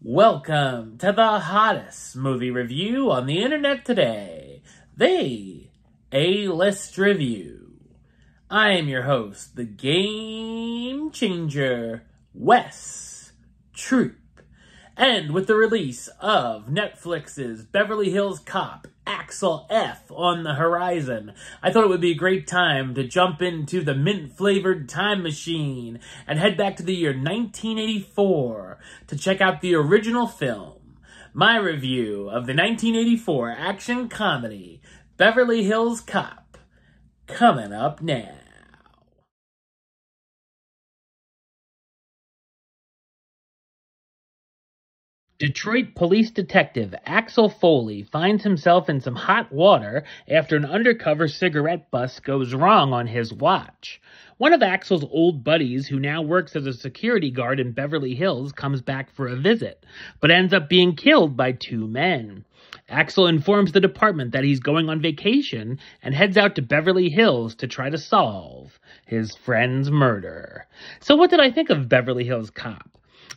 Welcome to the hottest movie review on the internet today, the A-List Review. I am your host, the Game Changer, Wes Troop. And with the release of Netflix's Beverly Hills Cop, Axel F on the horizon, I thought it would be a great time to jump into the mint-flavored time machine and head back to the year 1984 to check out the original film. My review of the 1984 action comedy, Beverly Hills Cop, coming up now. Detroit police detective Axel Foley finds himself in some hot water after an undercover cigarette bust goes wrong on his watch. One of Axel's old buddies, who now works as a security guard in Beverly Hills, comes back for a visit, but ends up being killed by two men. Axel informs the department that he's going on vacation and heads out to Beverly Hills to try to solve his friend's murder. So what did I think of Beverly Hills Cop?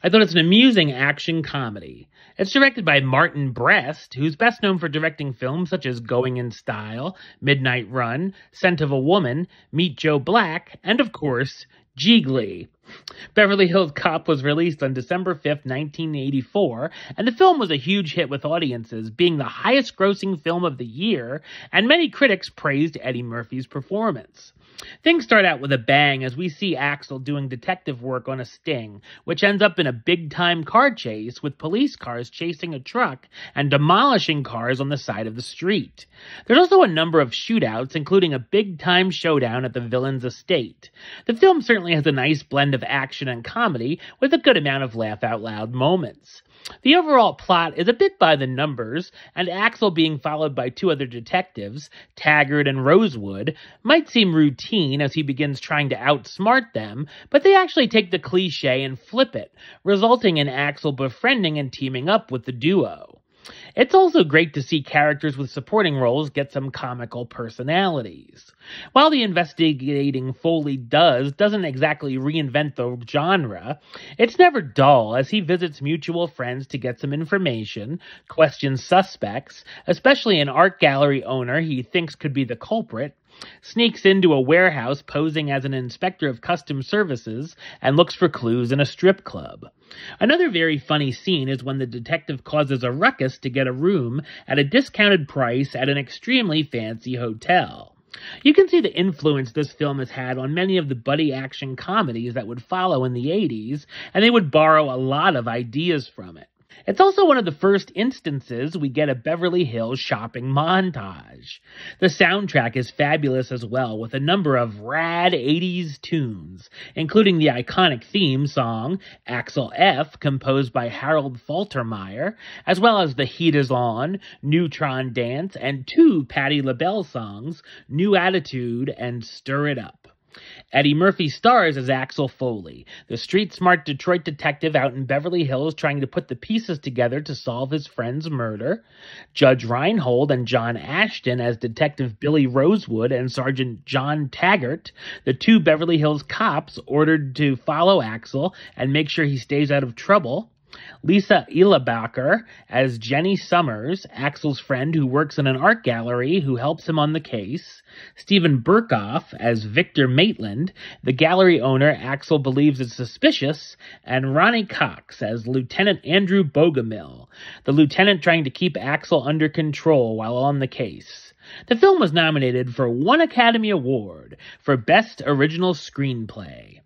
I thought it's an amusing action comedy. It's directed by Martin Brest, who's best known for directing films such as Going in Style, Midnight Run, Scent of a Woman, Meet Joe Black, and of course, Jiggly. Beverly Hills Cop was released on December 5th, 1984, and the film was a huge hit with audiences, being the highest-grossing film of the year, and many critics praised Eddie Murphy's performance. Things start out with a bang as we see Axel doing detective work on a sting, which ends up in a big-time car chase with police cars chasing a truck and demolishing cars on the side of the street. There's also a number of shootouts, including a big-time showdown at the villain's estate. The film certainly has a nice blend of action and comedy, with a good amount of laugh-out-loud moments. The overall plot is a bit by the numbers, and Axel being followed by two other detectives, Taggart and Rosewood, might seem routine as he begins trying to outsmart them, but they actually take the cliché and flip it, resulting in Axel befriending and teaming up with the duo. It's also great to see characters with supporting roles get some comical personalities. While the investigating Foley doesn't exactly reinvent the genre, it's never dull as he visits mutual friends to get some information, questions suspects, especially an art gallery owner he thinks could be the culprit, sneaks into a warehouse posing as an inspector of customs services, and looks for clues in a strip club. Another very funny scene is when the detective causes a ruckus to get a room at a discounted price at an extremely fancy hotel. You can see the influence this film has had on many of the buddy action comedies that would follow in the 80s, and they would borrow a lot of ideas from it. It's also one of the first instances we get a Beverly Hills shopping montage. The soundtrack is fabulous as well, with a number of rad 80s tunes, including the iconic theme song, Axel F., composed by Harold Faltermeyer, as well as The Heat Is On, Neutron Dance, and two Patti LaBelle songs, New Attitude and Stir It Up. Eddie Murphy stars as Axel Foley, the street-smart Detroit detective out in Beverly Hills trying to put the pieces together to solve his friend's murder. Judge Reinhold and John Ashton as Detective Billy Rosewood and Sergeant John Taggart, the two Beverly Hills cops ordered to follow Axel and make sure he stays out of trouble. Lisa Eilbacher as Jenny Summers, Axel's friend who works in an art gallery who helps him on the case. Stephen Burkhoff as Victor Maitland, the gallery owner Axel believes is suspicious. And Ronnie Cox as Lieutenant Andrew Bogomil, the lieutenant trying to keep Axel under control while on the case. The film was nominated for one Academy Award for Best Original Screenplay.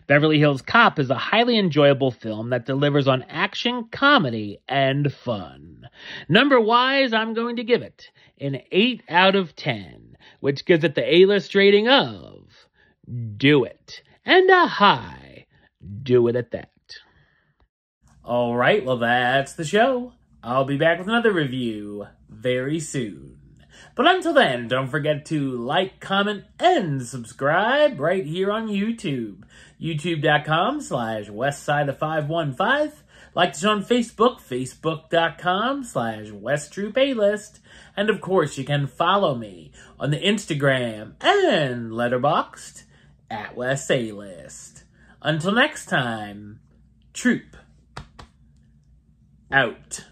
Beverly Hills Cop is a highly enjoyable film that delivers on action, comedy, and fun. Number-wise, I'm going to give it an 8 out of 10, which gives it the A-list rating of do it, and a high do it at that. Alright, well that's the show. I'll be back with another review very soon. But until then, don't forget to like, comment, and subscribe right here on YouTube. YouTube.com/Westside515. Like us on Facebook, Facebook.com/WesTroopAlist. And of course, you can follow me on the Instagram and Letterboxd at WesAlist. Until next time, Troop. out.